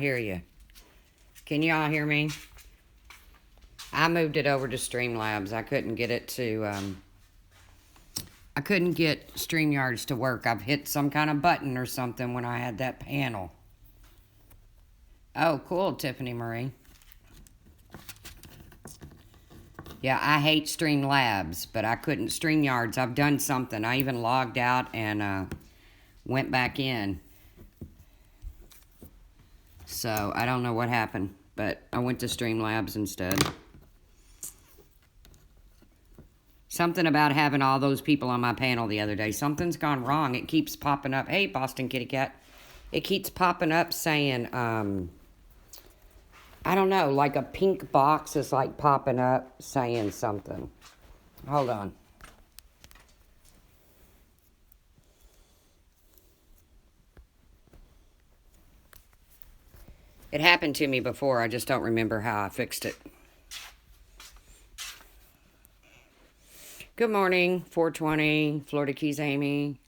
hear you. Can y'all hear me? I moved it over to Streamlabs. I couldn't get it to, I couldn't get StreamYards to work. I've hit some kind of button or something when I had that panel. Oh, cool, Tiffany Marie. Yeah, I hate Streamlabs, but I couldn't. StreamYards, I've done something. I even logged out and went back in. So, I don't know what happened, but I went to Streamlabs instead. Something about having all those people on my panel the other day. Something's gone wrong. It keeps popping up. Hey, Boston Kitty Cat. It keeps popping up saying, I don't know, like a pink box is like popping up saying something. Hold on. It happened to me before. I just don't remember how I fixed it. Good morning, 420, Florida Keys Amy.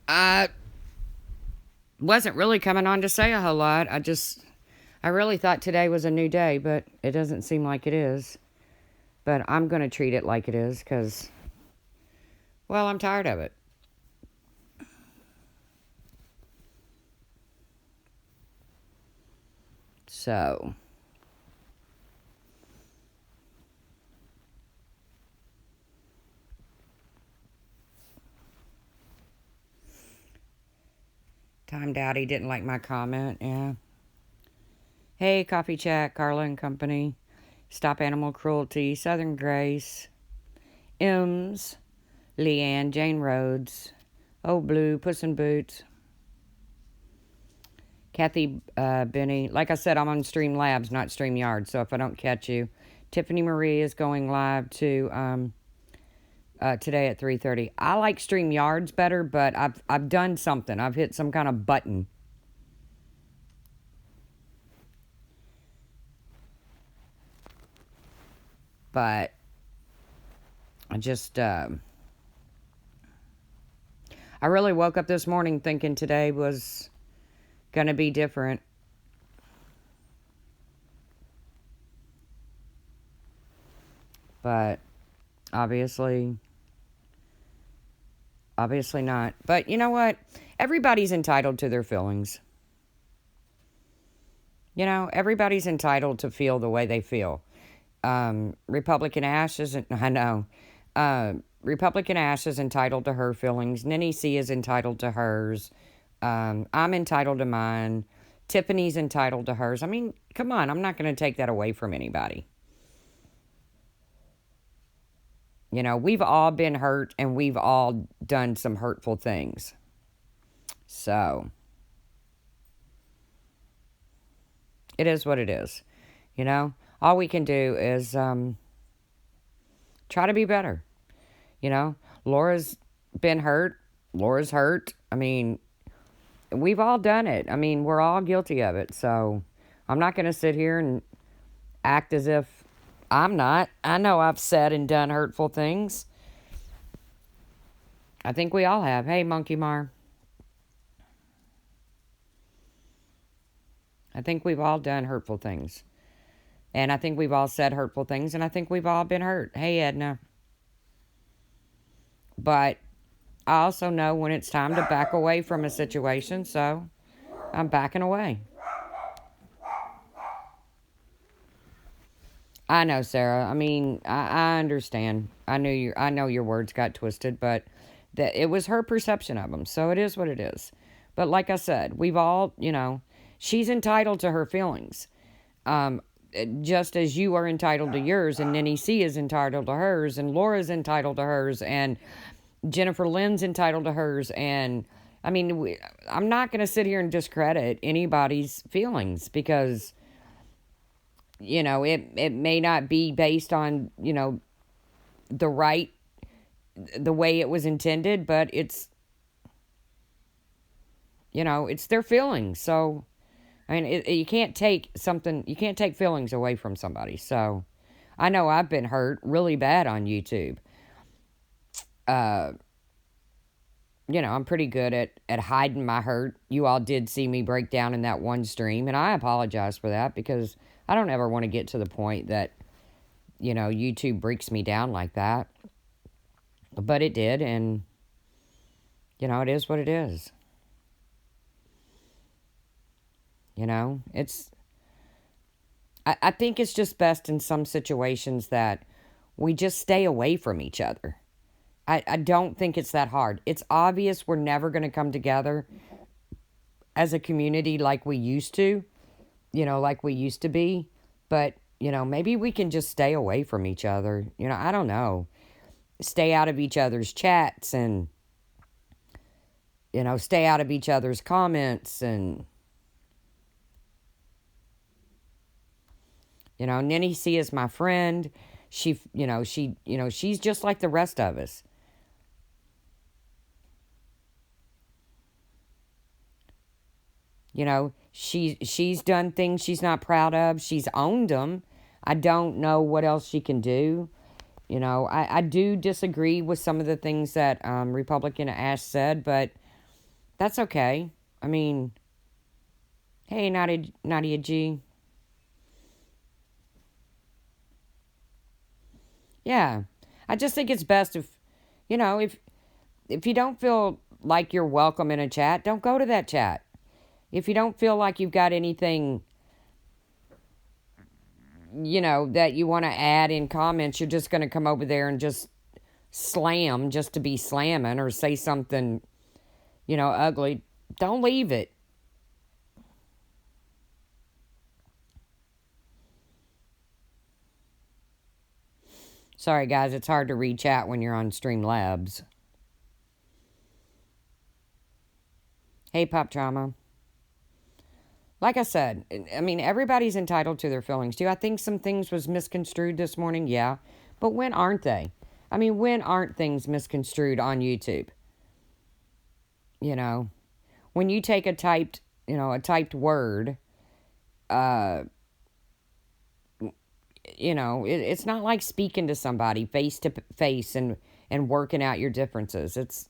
I wasn't really coming on to say a whole lot. I really thought today was a new day, but it doesn't seem like it is. But I'm going to treat it like it is because, well, I'm tired of it. So, Time Dowdy didn't like my comment, yeah. Hey, Coffee Chat, Carla and Company, Stop Animal Cruelty, Southern Grace, M's, Leanne, Jane Rhodes, Old Blue, Puss in Boots, Kathy Benny. Like I said, I'm on Streamlabs, not StreamYard, so if I don't catch you, Tiffany Marie is going live to today at 3:30. I like StreamYards better, but I've done something. I've hit some kind of button. But I just I really woke up this morning thinking today was going to be different. But obviously not. But you know what? Everybody's entitled to their feelings. You know, everybody's entitled to feel the way they feel. Republican Ash isn't, I know. Republican Ash is entitled to her feelings. Ninny C is entitled to hers. I'm entitled to mine. Tiffany's entitled to hers. I mean, come on. I'm not going to take that away from anybody. You know, we've all been hurt and we've all done some hurtful things. So, it is what it is. You know, all we can do is try to be better. You know, Laura's been hurt. Laura's hurt. I mean, we've all done it. I mean, we're all guilty of it. So, I'm not going to sit here and act as if I'm not. I know I've said and done hurtful things. I think we all have. Hey, Monkey Mar. I think we've all done hurtful things. And I think we've all said hurtful things. And I think we've all been hurt. Hey, Edna. But I also know when it's time to back away from a situation. So I'm backing away. I know, Sarah. I mean, I understand. I know your words got twisted, but that it was her perception of them. So it is what it is. But like I said, we've all, you know, she's entitled to her feelings. Just as you are entitled to yours, and Ninny C is entitled to hers, and Laura's entitled to hers, and Jennifer Lynn's entitled to hers, and I mean, I'm not going to sit here and discredit anybody's feelings because, you know, it may not be based on, you know, the way it was intended, but it's, you know, it's their feelings. So, I mean, you can't take feelings away from somebody. So, I know I've been hurt really bad on YouTube. I'm pretty good at hiding my hurt. You all did see me break down in that one stream, and I apologize for that because I don't ever want to get to the point that, YouTube breaks me down like that. But it did, and, it is what it is. It's, I think it's just best in some situations that we just stay away from each other. I don't think it's that hard. It's obvious we're never going to come together as a community like we used to, like we used to be. But, maybe we can just stay away from each other. I don't know. Stay out of each other's chats and, stay out of each other's comments and, Ninny C is my friend. She's just like the rest of us. She's done things she's not proud of. She's owned them. I don't know what else she can do. I do disagree with some of the things that Republican Ash said, but that's okay. I mean, hey, Nadia G. Yeah, I just think it's best if you don't feel like you're welcome in a chat, don't go to that chat. If you don't feel like you've got anything, that you want to add in comments, you're just going to come over there and just slam just to be slamming or say something, ugly. Don't leave it. Sorry, guys, it's hard to read chat when you're on Streamlabs. Hey, Pop Trauma. Like I said, I mean, everybody's entitled to their feelings. Do I think some things was misconstrued this morning? Yeah. But when aren't they? I mean, when aren't things misconstrued on YouTube? When you take a typed word, it's not like speaking to somebody face to face and working out your differences. It's,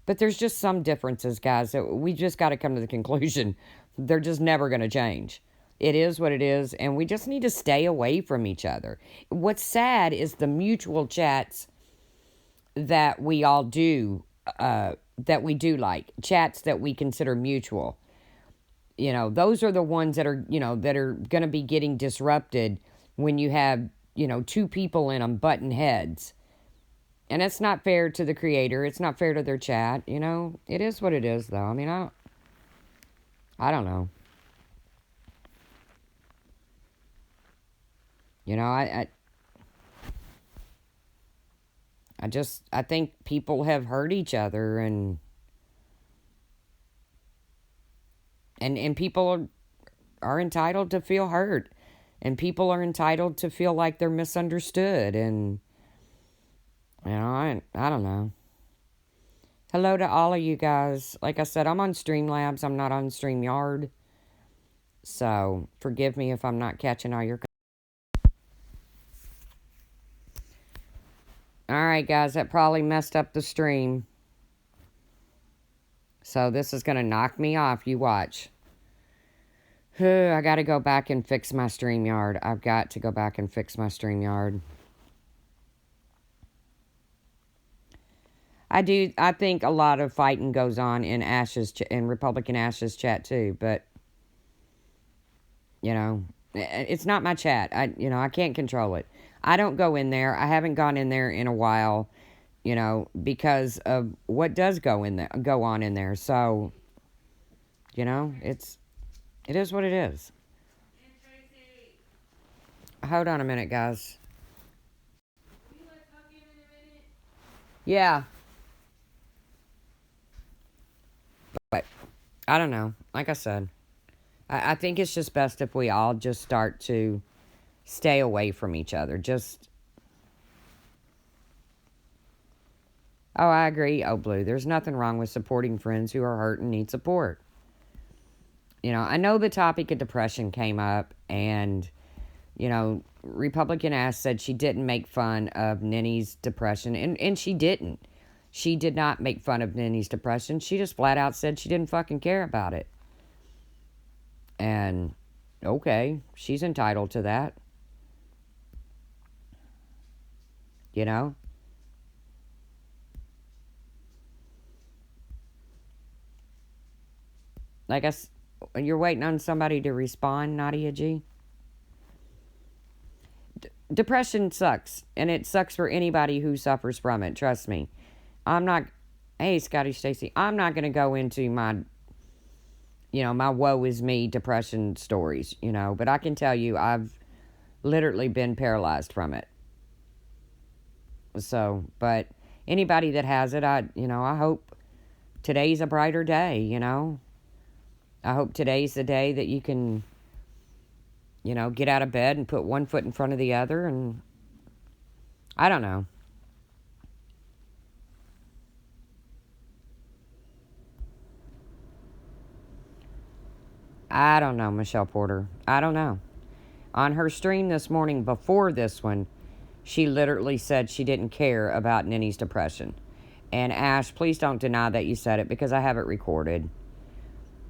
but there's just some differences, guys, that we just got to come to the conclusion they're just never going to change. It is what it is, and we just need to stay away from each other. What's sad is the mutual chats that we all do, that we do like, chats that we consider mutual. Those are the ones that are, that are going to be getting disrupted when you have, two people in them butting heads. And it's not fair to the creator. It's not fair to their chat. It is what it is, though. I mean, I don't know. I think people have hurt each other and people are entitled to feel hurt. And people are entitled to feel like they're misunderstood. And, I don't know. Hello to all of you guys. Like I said, I'm on Streamlabs. I'm not on StreamYard. So, forgive me if I'm not catching all your... Alright, guys. That probably messed up the stream. So, this is going to knock me off. You watch. I got to go back and fix my StreamYard. I've got to go back and fix my StreamYard. I think a lot of fighting goes on in Republican Ash's chat too, but it's not my chat. I can't control it. I don't go in there. I haven't gone in there in a while, because of what does go on in there. So, it is what it is. Hold on a minute, guys. Yeah. But I don't know. Like I said, I think it's just best if we all just start to stay away from each other. Oh, I agree. Oh, Blue. There's nothing wrong with supporting friends who are hurt and need support. I know the topic of depression came up, and, Republican Ass said she didn't make fun of Ninny's depression, and she didn't. She did not make fun of Nenny's depression. She just flat out said she didn't fucking care about it. And okay, she's entitled to that. You know? I guess you're waiting on somebody to respond, Nadia G. Depression sucks, and it sucks for anybody who suffers from it. Trust me. I'm not. Hey, Scotty Stacy. I'm not going to go into my woe is me depression stories. But I can tell you, I've literally been paralyzed from it. So, but anybody that has it, I hope today's a brighter day. I hope today's the day that you can, get out of bed and put one foot in front of the other. And I don't know. I don't know, Michelle Porter. I don't know. On her stream this morning before this one, she literally said she didn't care about Nenny's depression. And Ash, please don't deny that you said it because I have it recorded.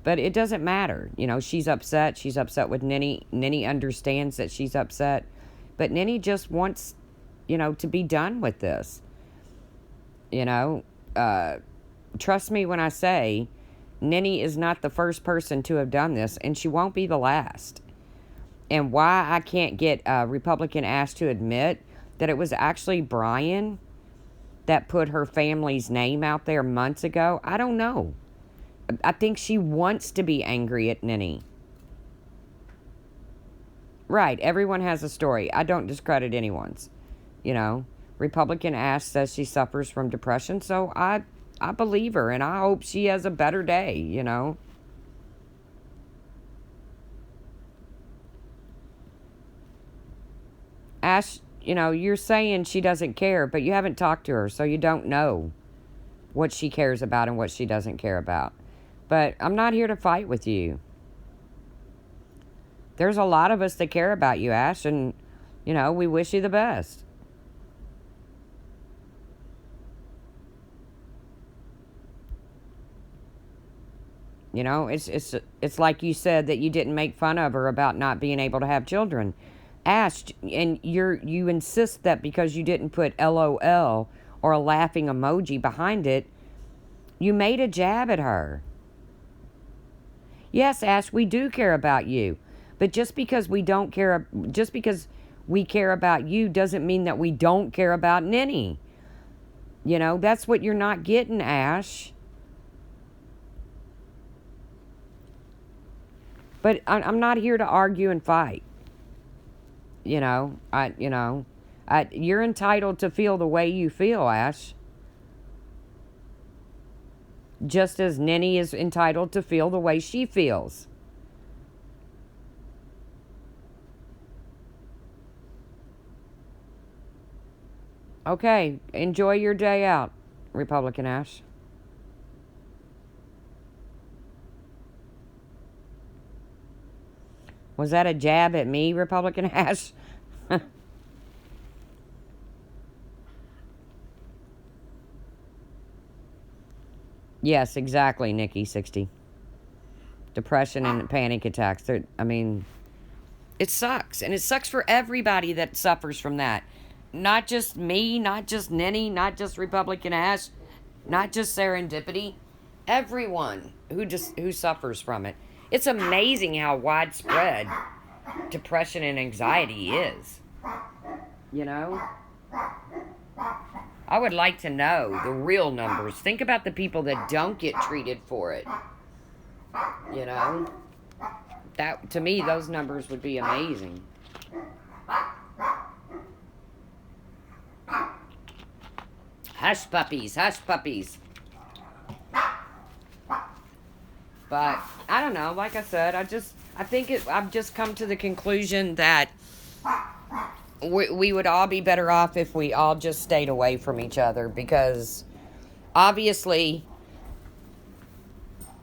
But it doesn't matter. She's upset. She's upset with Nenny. Nenny understands that she's upset. But Nenny just wants, to be done with this. Trust me when I say Nenny is not the first person to have done this, and she won't be the last. And why I can't get Republican Ash to admit that it was actually Brian that put her family's name out there months ago, I don't know. I think she wants to be angry at Nenny. Right, everyone has a story. I don't discredit anyone's. Republican Ash says she suffers from depression, so I believe her, and I hope she has a better day, Ash, you're saying she doesn't care, but you haven't talked to her, so you don't know what she cares about and what she doesn't care about. But I'm not here to fight with you. There's a lot of us that care about you, Ash, and, we wish you the best. It's like you said that you didn't make fun of her about not being able to have children. Ash, and you insist that because you didn't put LOL or a laughing emoji behind it, you made a jab at her. Yes, Ash, we do care about you. But just because we care about you doesn't mean that we don't care about Nenny. That's what you're not getting, Ash. But I'm not here to argue and fight. You're entitled to feel the way you feel, Ash. Just as Nenny is entitled to feel the way she feels. Okay, enjoy your day out, Republican Ash. Was that a jab at me, Republican Ash? Yes, exactly, Nikki 60. Depression and panic attacks. It sucks. And it sucks for everybody that suffers from that. Not just me, not just Nenny, not just Republican Ash, not just Serendipity. Everyone who suffers from it. It's amazing how widespread depression and anxiety is. I would like to know the real numbers. Think about the people that don't get treated for it. That, to me, those numbers would be amazing. Hush puppies, hush puppies. But I don't know. Like I said, I've just come to the conclusion that we would all be better off if we all just stayed away from each other, because obviously,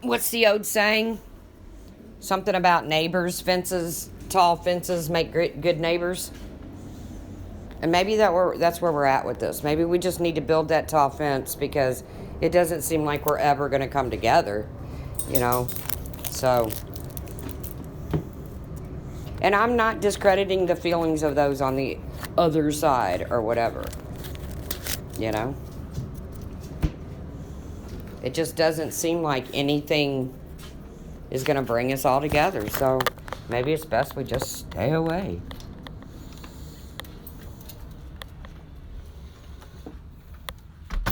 what's the old saying? Something about neighbors, tall fences make good neighbors. And maybe that's where we're at with this. Maybe we just need to build that tall fence because it doesn't seem like we're ever going to come together, you know? So, and I'm not discrediting the feelings of those on the other side or whatever, you know? It just doesn't seem like anything is going to bring us all together. So maybe it's best we just stay away.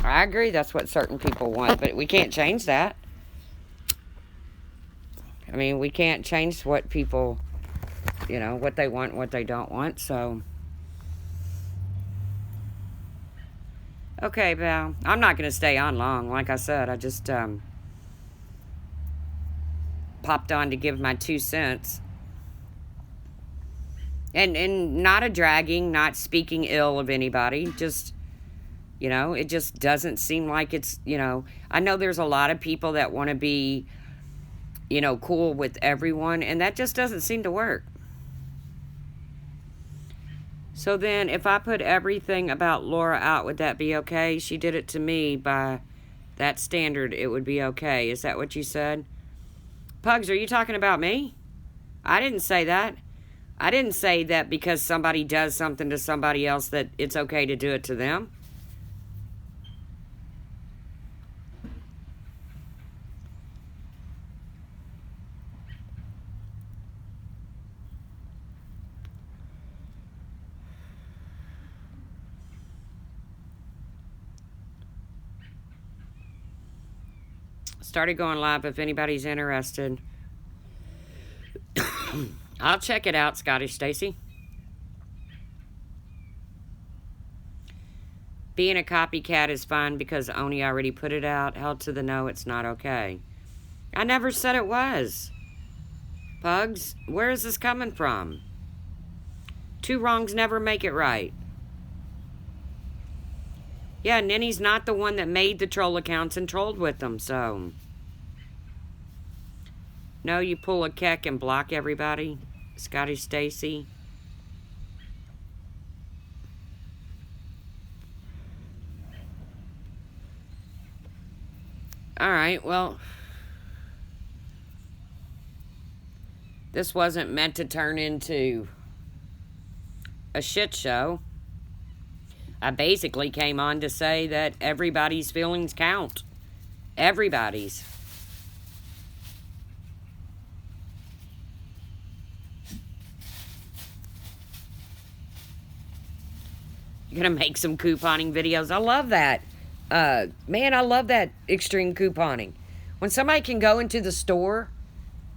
I agree that's what certain people want, but we can't change that. I mean, we can't change what people, you know, what they want, what they don't want, so. Okay, Val. I'm not going to stay on long. Like I said, I just popped on to give my 2 cents. And not a dragging, not speaking ill of anybody, just, you know, it just doesn't seem like it's, you know, I know there's a lot of people that want to be, you know, cool with everyone, and that just doesn't seem to work. So then, if I put everything about Laura out, would that be okay? She did it to me. By that standard, it would be okay. Is that what you said? Pugs, are you talking about me? I didn't say that. I didn't say that because somebody does something to somebody else that it's okay to do it to them. Started going live if anybody's interested. I'll check it out, Scottish Stacy. Being a copycat is fine because Oni already put it out. Held to the no, it's not okay. I never said it was. Pugs, where is this coming from? 2 wrongs never make it right. Yeah, Ninny's not the one that made the troll accounts and trolled with them, so. No, you pull a keck and block everybody. Scotty Stacy. Alright, well. This wasn't meant to turn into a shit show. I basically came on to say that everybody's feelings count. Everybody's. You're going to make some couponing videos. I love that. Man, I love that extreme couponing. When somebody can go into the store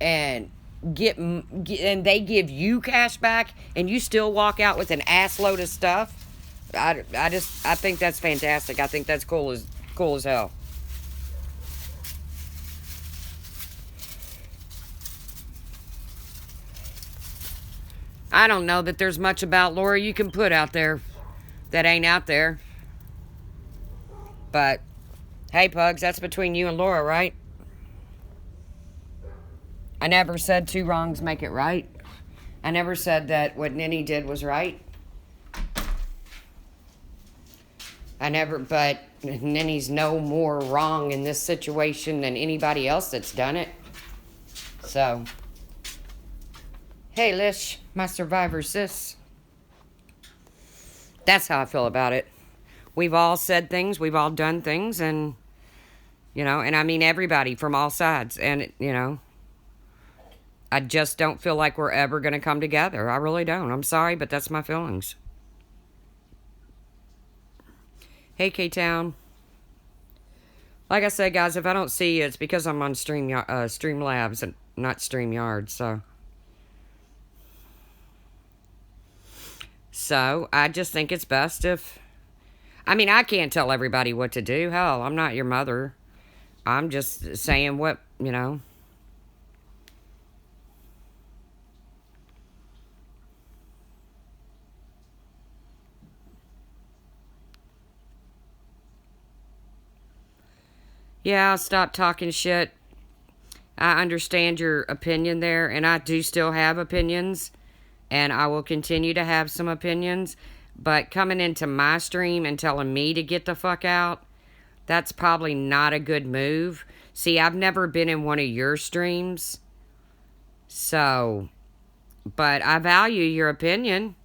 and and they give you cash back and you still walk out with an ass load of stuff, I think that's fantastic. I think that's cool as hell. I don't know that there's much about Laura you can put out there that ain't out there. But, hey, Pugs, that's between you and Laura, right? I never said 2 wrongs make it right. I never said that what Ninny did was right. But Ninny's no more wrong in this situation than anybody else that's done it. So, hey, Lish, my survivor sis. That's how I feel about it. We've all said things, we've all done things, and, you know, and I mean everybody from all sides. And, you know, I just don't feel like we're ever going to come together. I really don't. I'm sorry, but that's my feelings. Hey, K-Town. Like I said, guys, if I don't see you, it's because I'm on Streamlabs and not StreamYard, so. So, I just think it's best if... I mean, I can't tell everybody what to do. Hell, I'm not your mother. I'm just saying what, you know... Yeah, I'll stop talking shit. I understand your opinion there, and I do still have opinions, and I will continue to have some opinions, But coming into my stream and telling me to get the fuck out, that's probably not a good move. See, I've never been in one of your streams. So, but I value your opinion.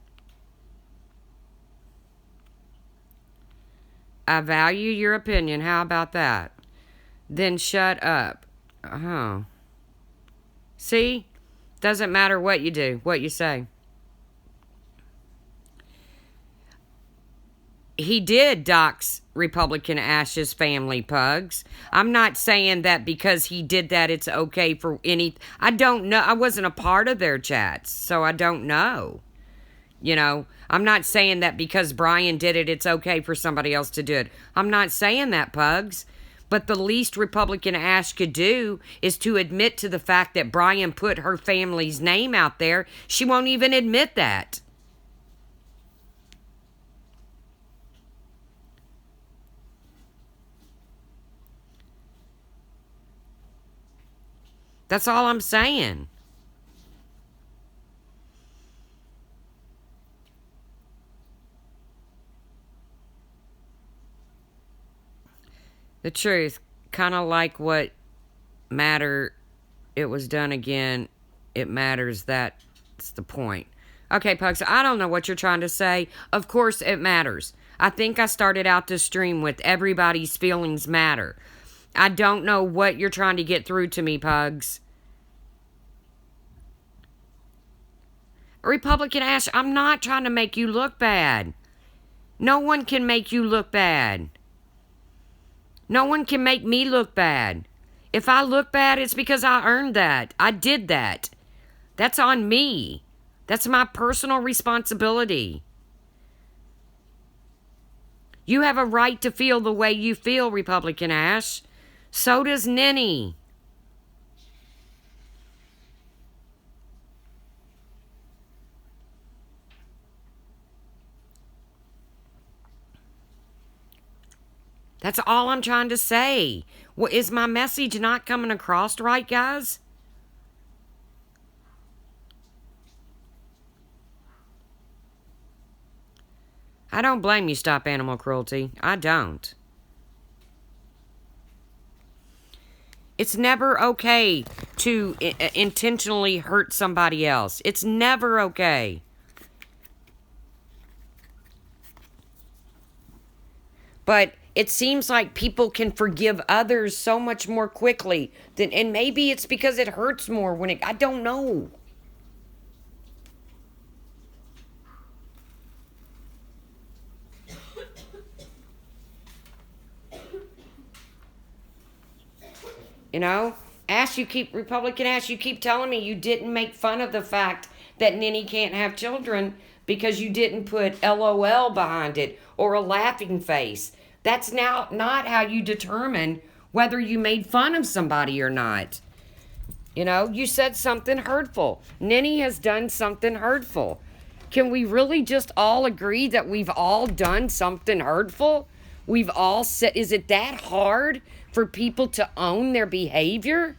I value your opinion. How about that? Then shut up. Oh. See? Doesn't matter what you do, what you say. He did dox Republican Ash's family, Pugs. I'm not saying that because he did that it's okay for any... I don't know. I wasn't a part of their chats, so I don't know. You know, I'm not saying that because Brian did it, it's okay for somebody else to do it. I'm not saying that, Pugs. But the least Republican Ash could do is to admit to the fact that Brian put her family's name out there. She won't even admit that. That's all I'm saying. The truth, kind of like what matter, it was done again, it matters, that's the point. Okay, Pugs, I don't know what you're trying to say. Of course it matters. I think I started out this stream with everybody's feelings matter. I don't know what you're trying to get through to me, Pugs. Republican Ash, I'm not trying to make you look bad. No one can make you look bad. No one can make me look bad. If I look bad, it's because I earned that. I did that. That's on me. That's my personal responsibility. You have a right to feel the way you feel, Republican Ash. So does Ninny. That's all I'm trying to say. What, is my message not coming across right, guys? I don't blame you, Stop Animal Cruelty. I don't. It's never okay to intentionally hurt somebody else. It's never okay. But it seems like people can forgive others so much more quickly than, and maybe it's because it hurts more when I don't know. You know, Republican Ash, you keep telling me you didn't make fun of the fact that Ninny can't have children because you didn't put LOL behind it or a laughing face. That's now not how you determine whether you made fun of somebody or not. You know, you said something hurtful. Ninny has done something hurtful. Can we really just all agree that we've all done something hurtful? We've all said, is it that hard for people to own their behavior?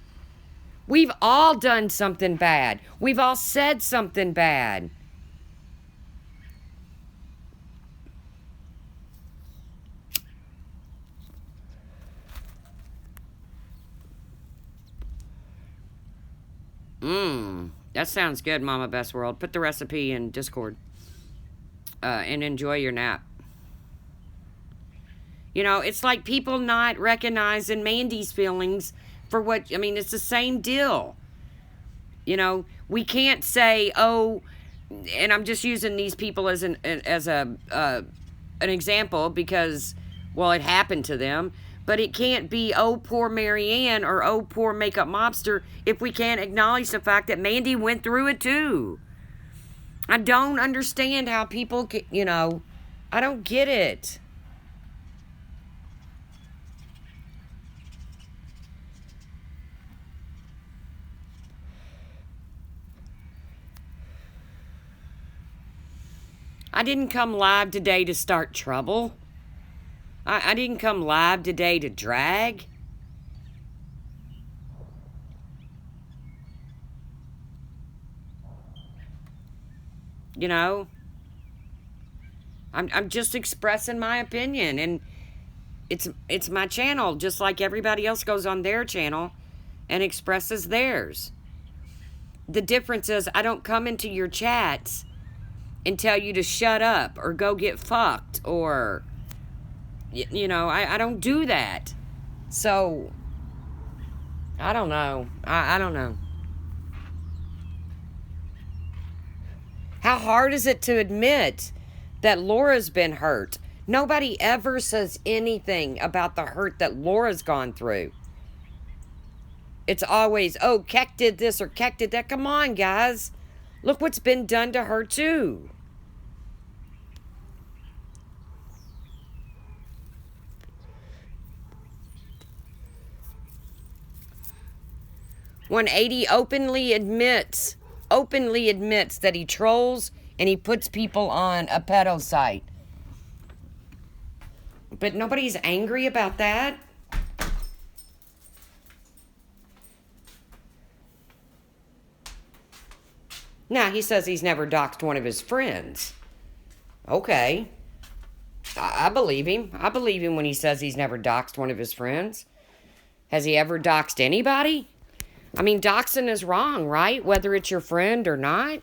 We've all done something bad. We've all said something bad. That sounds good, Mama Best World. Put the recipe in Discord. And enjoy your nap. You know, it's like people not recognizing Mandy's feelings for what, I mean, it's the same deal. You know, we can't say, oh, and I'm just using these people as an example because, well, it happened to them. But it can't be, oh, poor Marianne or oh, poor makeup mobster if we can't acknowledge the fact that Mandy went through it too. I don't understand how people, you know, I don't get it. I didn't come live today to start trouble. I didn't come live today to drag. You know? I'm just expressing my opinion, and it's my channel, just like everybody else goes on their channel and expresses theirs. The difference is I don't come into your chats and tell you to shut up or go get fucked or, I don't do that. So, I don't know. I don't know. How hard is it to admit that Laura's been hurt? Nobody ever says anything about the hurt that Laura's gone through. It's always, oh, Keck did this or Keck did that. Come on, guys. Look what's been done to her, too. "180 openly admits that he trolls and he puts people on a pedo site. But nobody's angry about that. Now, he says he's never doxed one of his friends. Okay. I believe him. I believe him when he says he's never doxed one of his friends. Has he ever doxed anybody? I mean, doxing is wrong, right? Whether it's your friend or not.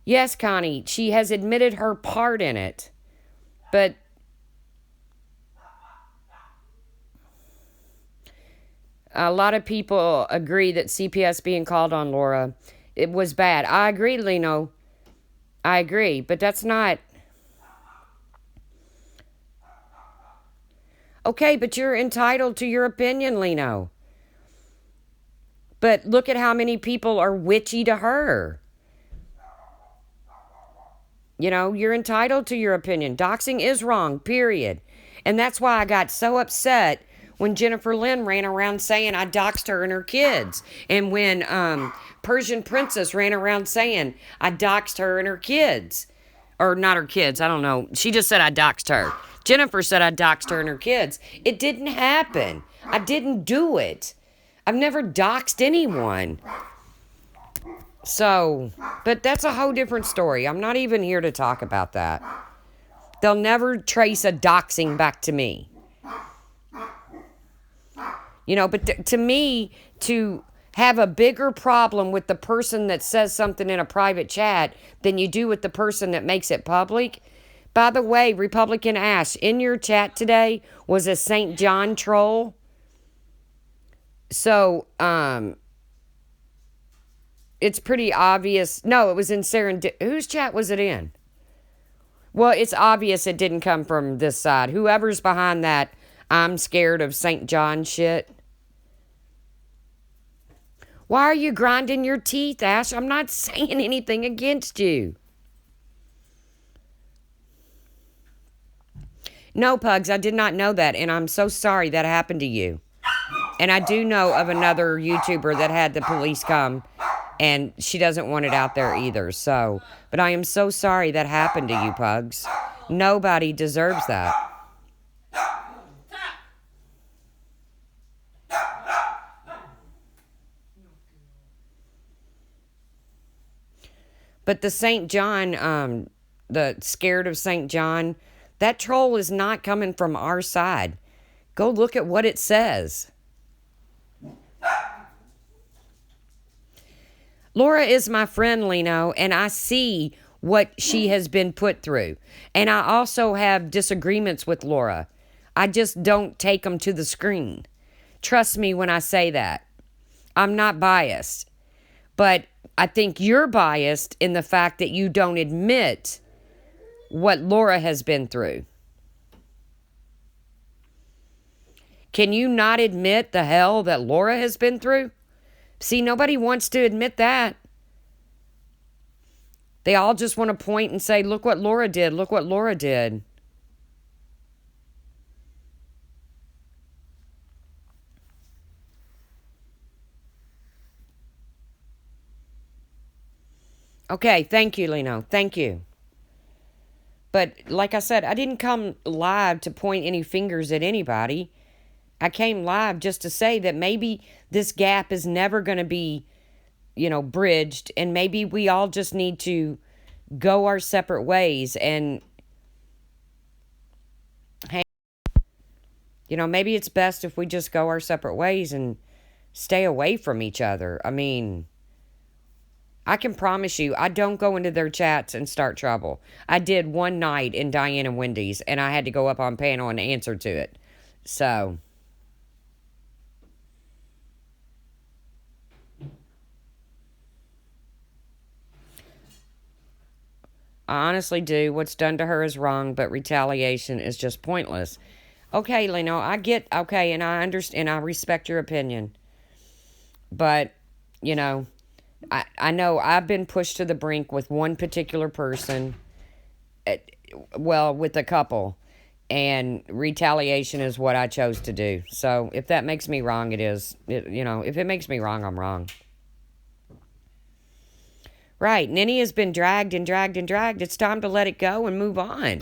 Yes, Connie, she has admitted her part in it. But a lot of people agree that CPS being called on Laura, it was bad. I agree, Lino. I agree, but that's not... Okay, but you're entitled to your opinion, Lino. But look at how many people are witchy to her. You're entitled to your opinion. Doxing is wrong, period. And that's why I got so upset when Jennifer Lynn ran around saying I doxed her and her kids. And when Persian Princess ran around saying I doxed her and her kids. Or not her kids, I don't know. She just said I doxed her. Jennifer said I doxed her and her kids. It didn't happen. I didn't do it. I've never doxed anyone. So, but that's a whole different story. I'm not even here to talk about that. They'll never trace a doxing back to me. But to me, to have a bigger problem with the person that says something in a private chat than you do with the person that makes it public. By the way, Republican Ash, in your chat today was a St. John troll. So, it's pretty obvious. No, it was in whose chat was it in? Well, it's obvious it didn't come from this side. Whoever's behind that, I'm scared of St. John shit. Why are you grinding your teeth, Ash? I'm not saying anything against you. No, Pugs, I did not know that, and I'm so sorry that happened to you. And I do know of another YouTuber that had the police come, and she doesn't want it out there either. So, but I am so sorry that happened to you, Pugs. Nobody deserves that. But the St. John, the scared of St. John, that troll is not coming from our side. Go look at what it says. Laura is my friend, Lino, and I see what she has been put through. And I also have disagreements with Laura. I just don't take them to the screen. Trust me when I say that. I'm not biased. But I think you're biased in the fact that you don't admit what Laura has been through. Can you not admit the hell that Laura has been through? See, nobody wants to admit that. They all just want to point and say, look what Laura did, look what Laura did. Okay, thank you, Lino. Thank you. But like I said, I didn't come live to point any fingers at anybody. I came live just to say that maybe this gap is never going to be bridged, and maybe we all just need to go our separate ways. And hey, maybe it's best if we just go our separate ways and stay away from each other. I mean, I can promise you, I don't go into their chats and start trouble. I did one night in Diane and Wendy's, and I had to go up on panel and answer to it. So, I honestly do. What's done to her is wrong, but retaliation is just pointless. Okay, Leno, okay, and I understand, I respect your opinion. But, you know, I know I've been pushed to the brink with one particular person, with a couple, and retaliation is what I chose to do. So if that makes me wrong, it is. If it makes me wrong, I'm wrong. Right, Ninny has been dragged and dragged and dragged. It's time to let it go and move on.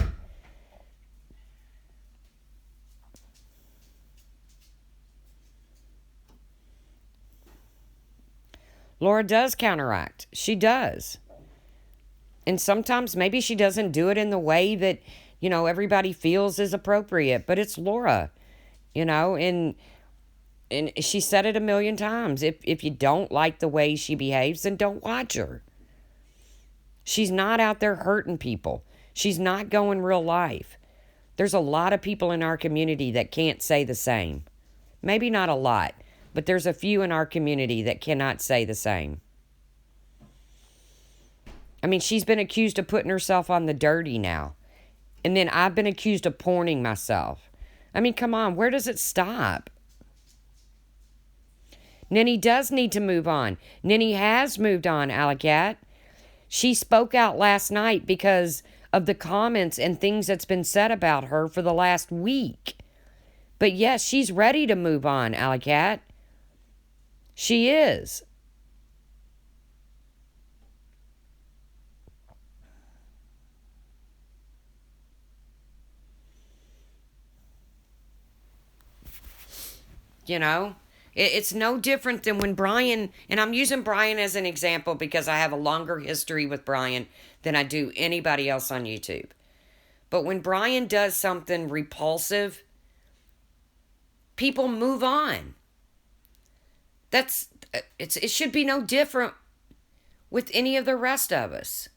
Laura does counteract. She does. And sometimes maybe she doesn't do it in the way that, everybody feels is appropriate. But it's Laura, and she said it a million times. If you don't like the way she behaves, then don't watch her. She's not out there hurting people. She's not going real life. There's a lot of people in our community that can't say the same. Maybe not a lot, but there's a few in our community that cannot say the same. I mean, she's been accused of putting herself on the dirty now. And then I've been accused of porning myself. I mean, come on, where does it stop? Ninny does need to move on. Ninny has moved on, Alley. She spoke out last night because of the comments and things that's been said about her for the last week. But yes, she's ready to move on, Alley. She is. It's no different than when Brian, and I'm using Brian as an example because I have a longer history with Brian than I do anybody else on YouTube. But when Brian does something repulsive, people move on. It should be no different with any of the rest of us.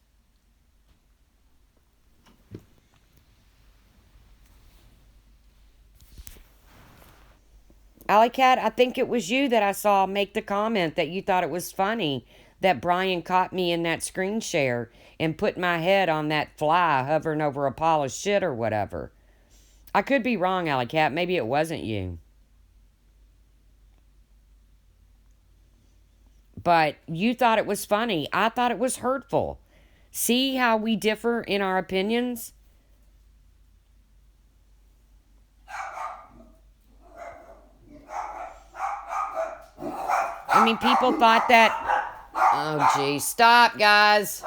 Alley I think it was you that I saw make the comment that you thought it was funny that Brian caught me in that screen share and put my head on that fly hovering over a pile of shit or whatever. I could be wrong, Alley Maybe it wasn't you. But you thought it was funny. I thought it was hurtful. See how we differ in our opinions? I mean, people thought that... Oh, geez. Stop, guys.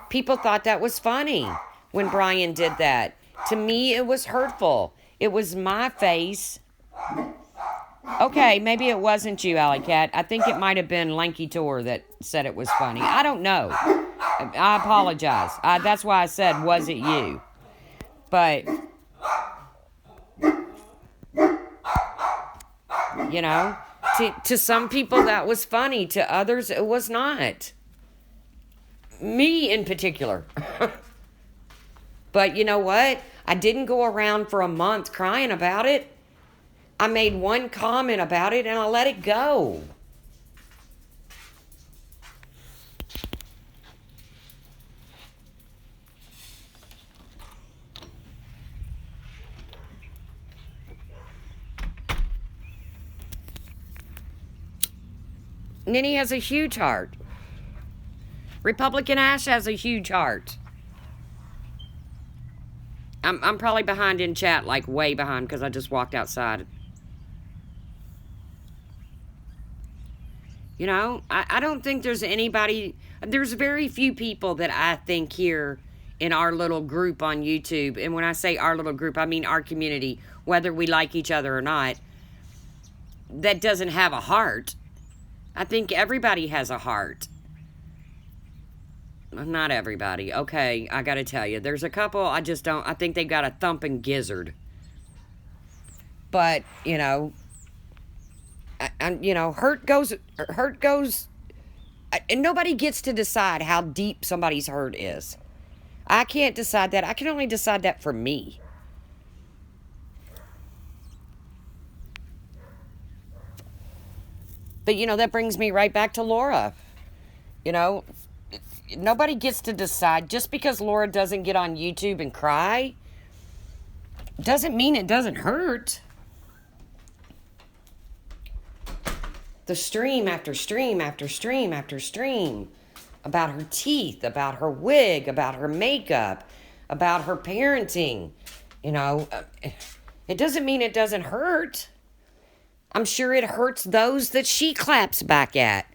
People thought that was funny when Brian did that. To me, it was hurtful. It was my face. Okay, maybe it wasn't you, Alley I think it might have been Lanky Tor that said it was funny. I don't know. I apologize. That's why I said, was it you? But... To some people that was funny. To others it was not. Me in particular. But you know what? I didn't go around for a month crying about it. I made one comment about it and I let it go. Ninny has a huge heart. Republican Ash has a huge heart. I'm probably behind in chat, like way behind, because I just walked outside. I don't think there's anybody... There's very few people that I think here in our little group on YouTube, and when I say our little group, I mean our community, whether we like each other or not, that doesn't have a heart. I think everybody has a heart. Not everybody. Okay, I gotta tell you, there's a couple I just don't. I think they got a thumping gizzard. But hurt goes. Hurt goes. And nobody gets to decide how deep somebody's hurt is. I can't decide that. I can only decide that for me. But that brings me right back to Laura. You know, nobody gets to decide. Just because Laura doesn't get on YouTube and cry doesn't mean it doesn't hurt. The stream after stream after stream after stream about her teeth, about her wig, about her makeup, about her parenting, it doesn't mean it doesn't hurt. I'm sure it hurts those that she claps back at.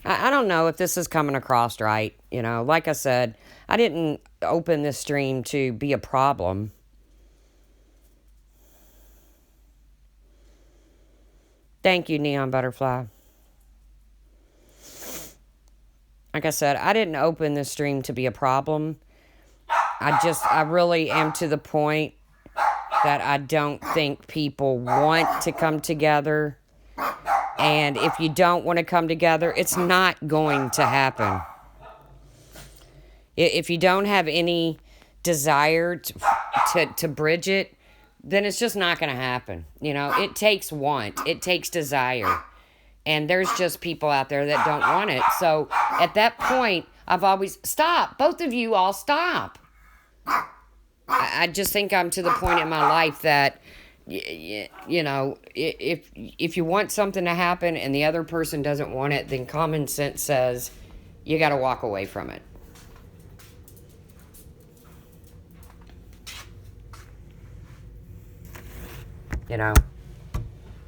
I don't know if this is coming across right. Like I said, I didn't open this stream to be a problem. Thank you, Neon Butterfly. Like I said, I didn't open this stream to be a problem. I really am to the point that I don't think people want to come together. And if you don't want to come together, it's not going to happen. If you don't have any desire to bridge it, then it's just not going to happen. It takes want. It takes desire. And there's just people out there that don't want it. So at that point, I've always... Stop! Both of you all stop! I just think I'm to the point in my life that, if you want something to happen and the other person doesn't want it, then common sense says you got to walk away from it.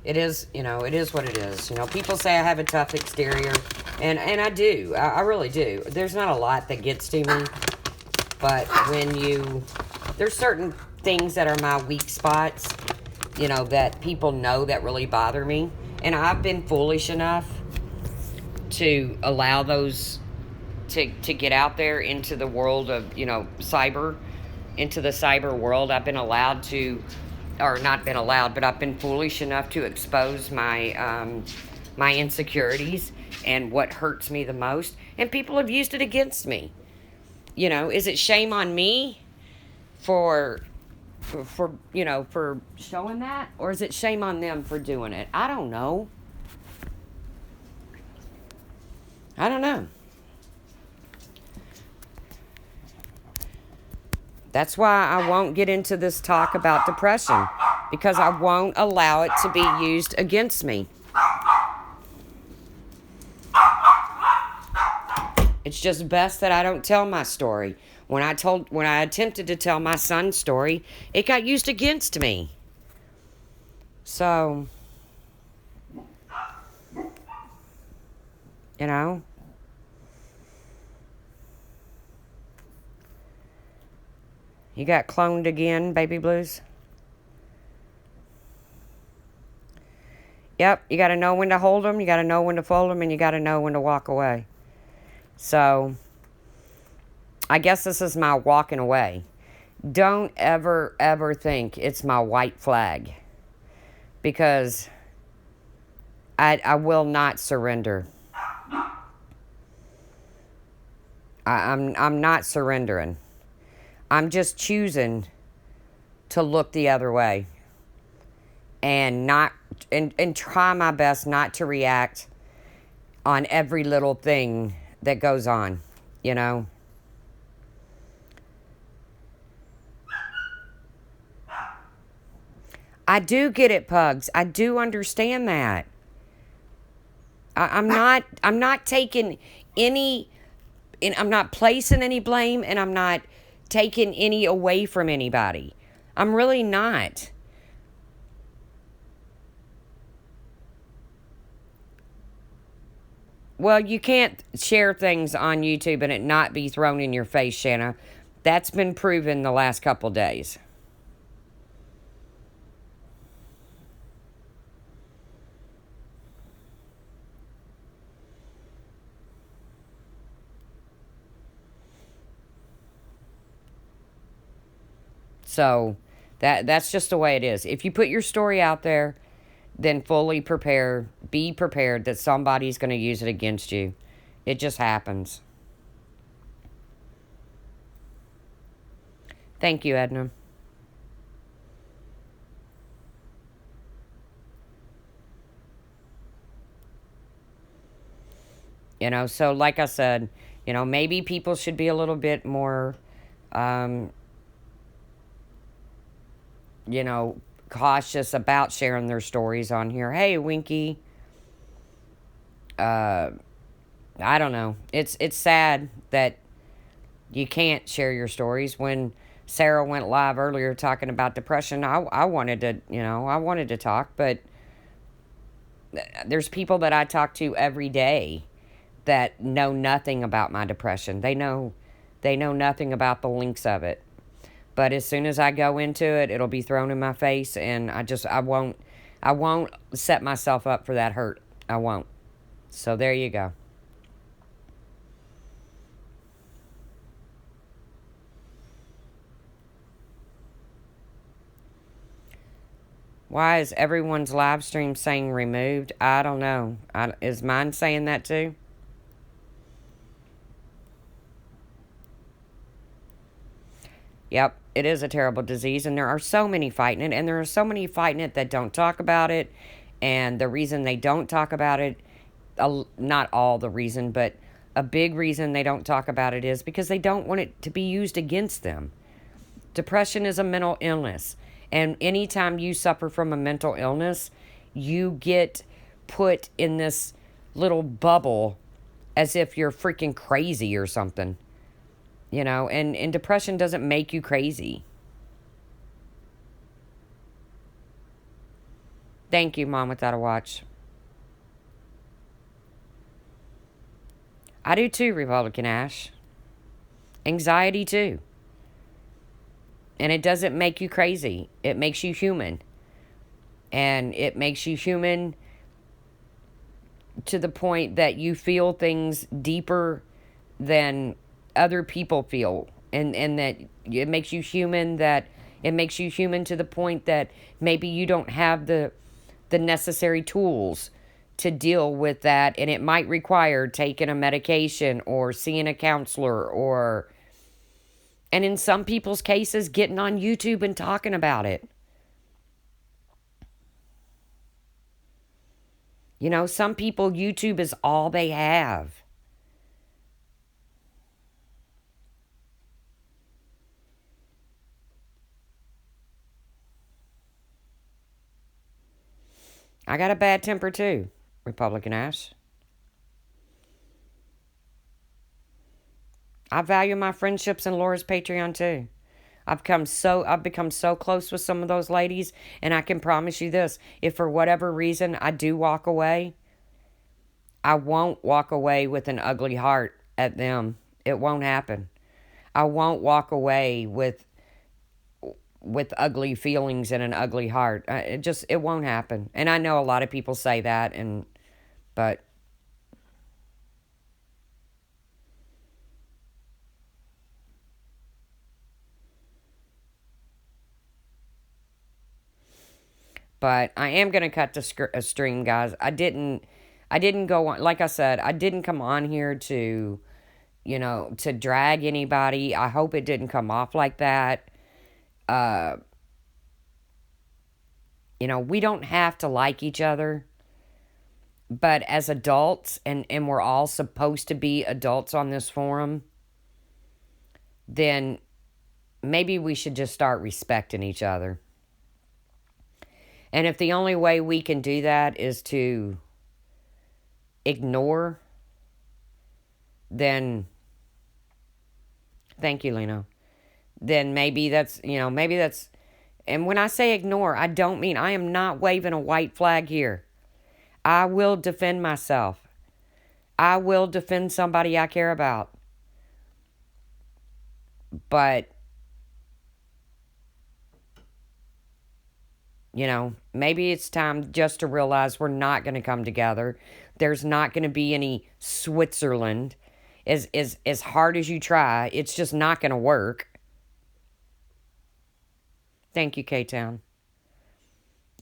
It is what it is. People say I have a tough exterior, and I do. I really do. There's not a lot that gets to me, but there's certain things that are my weak spots, that people know that really bother me, and I've been foolish enough to allow those to get out there into the world of, cyber, into the cyber world. I've been allowed to... or not been allowed, but I've been foolish enough to expose my my insecurities and what hurts me the most, and people have used it against me. Is it shame on me for showing that, or is it shame on them for doing it? I don't know. That's why I won't get into this talk about depression, because I won't allow it to be used against me. It's just best that I don't tell my story. When I attempted to tell my son's story, it got used against me. So, You got cloned again, Baby Blues? Yep, you got to know when to hold them, you got to know when to fold them, and you got to know when to walk away. So, I guess this is my walking away. Don't ever, ever think it's my white flag. Because I will not surrender. I'm not surrendering. I'm just choosing to look the other way and try my best not to react on every little thing that goes on, I do get it, Pugs. I do understand that. I'm not taking any, and I'm not placing any blame, and I'm not taking any away from anybody. I'm really not. Well, you can't share things on YouTube and it not be thrown in your face, Shanna. That's been proven the last couple days. So that's just the way it is. If you put your story out there, then fully prepare, be prepared that somebody's going to use it against you. It just happens. Thank you, Edna. So like I said, maybe people should be a little bit more, um, you know, cautious about sharing their stories on here. Hey, Winky, uh, I don't know. It's sad that you can't share your stories. When Sarah went live earlier talking about depression, I wanted to, I wanted to talk, but there's people that I talk to every day that know nothing about my depression. They know nothing about the links of it. But as soon as I go into it, it'll be thrown in my face, and I won't set myself up for that hurt. I won't. So there you go. Why is everyone's live stream saying removed? I don't know. Is mine saying that too? Yep, it is a terrible disease, and there are so many fighting it, and there are so many fighting it that don't talk about it. And the reason they don't talk about it, not all the reason, but a big reason they don't talk about it is because they don't want it to be used against them. Depression is a mental illness, and anytime you suffer from a mental illness, you get put in this little bubble as if you're freaking crazy or something. And depression doesn't make you crazy. Thank you, Mom Without a Watch. I do too, Republican Ash. Anxiety too. And it doesn't make you crazy. It makes you human. And it makes you human to the point that you feel things deeper than other people feel. And that it makes you human to the point that maybe you don't have the necessary tools to deal with that, and it might require taking a medication or seeing a counselor, or, and in some people's cases, getting on YouTube and talking about it. Some people, YouTube is all they have. I got a bad temper too, Republican Ash. I value my friendships in Laura's Patreon too. I've become so close with some of those ladies, and I can promise you this, if for whatever reason I do walk away, I won't walk away with an ugly heart at them. It won't happen. I won't walk away with ugly feelings and an ugly heart. It won't happen. And I know a lot of people say that, but I am going to cut the stream, guys. I didn't go on, like I said, I didn't come on here to drag anybody. I hope it didn't come off like that. Uh, we don't have to like each other, but as adults, and we're all supposed to be adults on this forum, then maybe we should just start respecting each other. And if the only way we can do that is to ignore, then thank you, Lino. Then maybe that's, and when I say ignore, I don't mean, I am not waving a white flag here. I will defend myself. I will defend somebody I care about. But, maybe it's time just to realize we're not going to come together. There's not going to be any Switzerland. As hard as you try, it's just not going to work. Thank you, K-Town.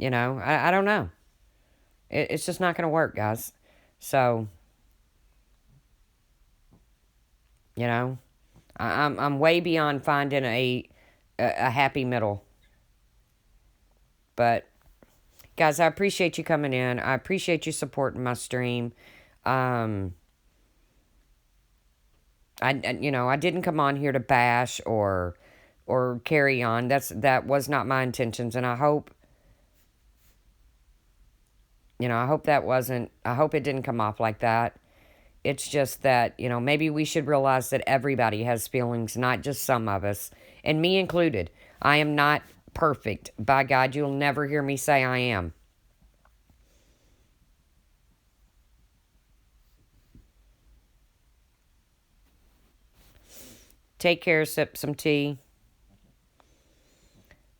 I don't know. It's just not going to work, guys. So, you know, I'm way beyond finding a happy middle. But guys, I appreciate you coming in. I appreciate you supporting my stream. Um, I didn't come on here to bash or carry on. That was not my intentions, and I hope that wasn't. I hope it didn't come off like that. It's just that, maybe we should realize that everybody has feelings, not just some of us, and me included. I am not perfect. By God, you'll never hear me say I am. Take care, sip some tea.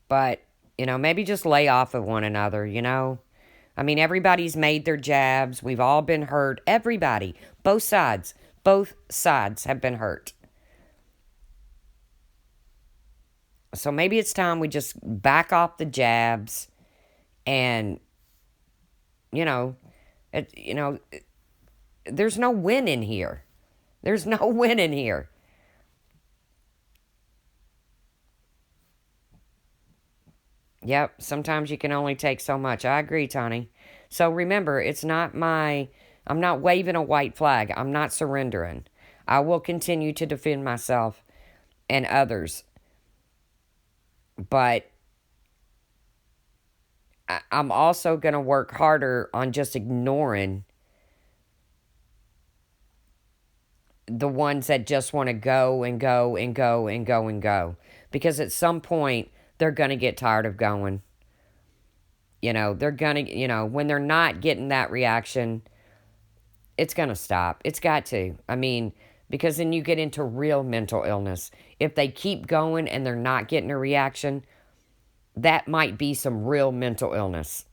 But, maybe just lay off of one another. I mean, everybody's made their jabs. We've all been hurt. Everybody. Both sides. Both sides have been hurt. So maybe it's time we just back off the jabs and, you know, it, you know, there's no win in here. There's no win in here. Yep, sometimes you can only take so much. I agree, Tony. So remember, I'm not waving a white flag. I'm not surrendering. I will continue to defend myself and others. But I'm also going to work harder on just ignoring the ones that just want to go and go and go and go and go. Because at some point, they're going to get tired of going. They're going to, when they're not getting that reaction, it's going to stop. It's got to. I mean, because then you get into real mental illness. If they keep going and they're not getting a reaction, that might be some real mental illness.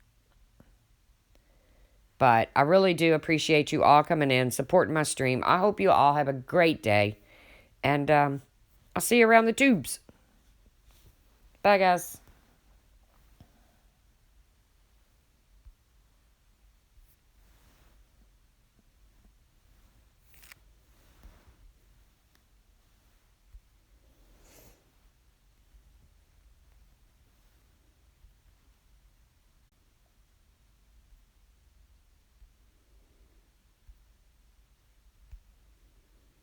But I really do appreciate you all coming in, supporting my stream. I hope you all have a great day. And I'll see you around the tubes. Bye, guys.